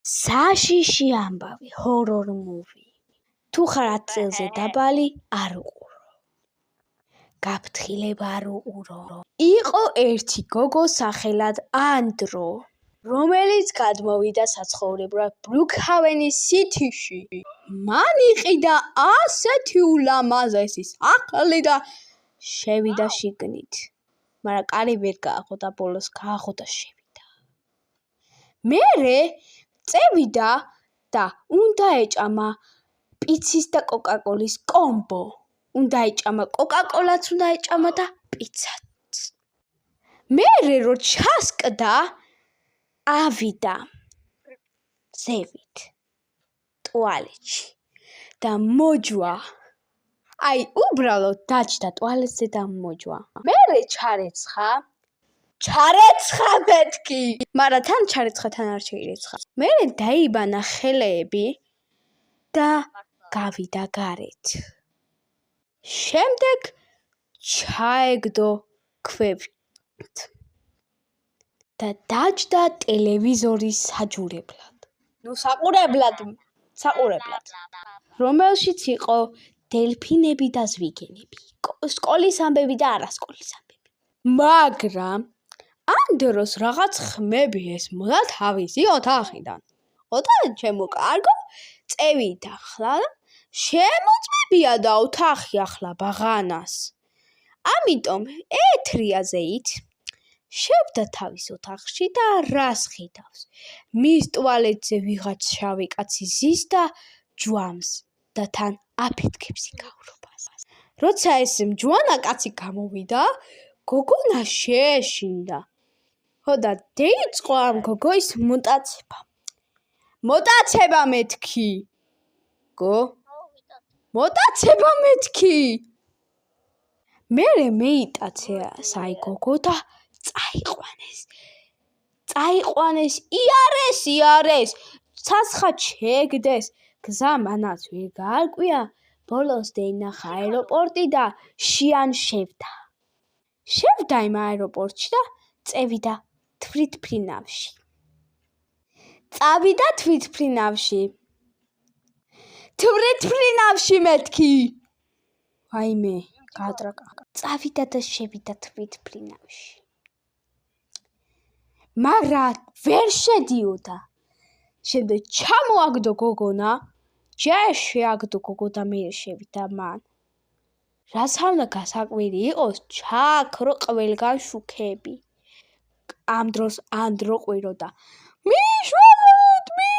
საშიში ამბავი, ჰორორ მუვი. თუ ხარ 10 წელზე დაბალი, არ უყურო. გაფრთხილება არ უყურო. იყო ერთი გოგო სახელად ანდრო, რომელიც გადმოვიდა საცხოვრებლად ბრუკჰავენის სიტიში. მან იყიდა ასეთი ულამაზესი სახლი და შევიდა შიგნით. მაგრამ კარი ვერ გააღო და ბოლოს გააღო და შევიდა. მერე წევიდა და უნდა ეჭამა პიცის და კოკაკოლის კომბო. უნდა ეჭამა კოკაკოლაც უნდა ეჭამა და პიცაც. მერე რო ჩასკდა, ავიდა ზევით ტუალეტში და მოჯვა. აი, უბრალოდ დაჯდა ტუალეტზე და მოჯვა. მერე ჩარეცხა მეთქი, მაგრამ თან ჩარეცხათან არ შეირეცხა. მერე დაიბანა ხელეები და გავიდა გარეთ. შემდეგ ჩაეგდო ქვევით და დაჯდა ტელევიზორის საჯურებლად. საყურებლად, რომელშიც იყო დელფინები და ზვიგენები, სკოლის ამბები და არასკოლის ამბები. მაგრამ ანდროს რაღაც ხმები ესმოდა თავისი ოთახიდან. ოთახი შემოკარგო, წევიდა ახლა და შემოწმებია და ოთახი ახლა ბაღანას. ამიტომ ეთრიაზეით შევდა თავის ოთახში და რას ხედავს? მის ტუალეტზე ვიღაც შავი კაცი ზის და ჯვამს და თან აფეთქებს იგავრობას. როცა ეს მჯვანა კაცი გამოვიდა, გოგონა შეეშინდა. ხო და დაიწყო ამ გოგოის მუტაცება. მოტაცება მეთქი. მოტაცება მეთქი. მერე მეიტაცეს აი გოგო და წაიყვანეს, იარეს, ცაცხად შეეგდეს, გზა მანაც ვერ გაარკვია, ბოლოს დაინახა აეროპორტი და შიან შევდა. შევდა იმ აეროპორტში და წევიდა თვითმფრინავში. წავიდა თვითმფრინავში მეთქი. ვაიმე, გაატრაკა. წავიდა და შევიდა თვითმფრინავში. მაგრამ ვერ შედიოდა. შემდეგ ჩამოაგდო გოგონა, ჯერ შეაგდო გოგო და მე შევიდა მან. რაც უნდა გასაკვირი იყოს, ჩააქრო ყველგან შუქები. ამ დროს ანდრო ყვიროდა. მიშვე!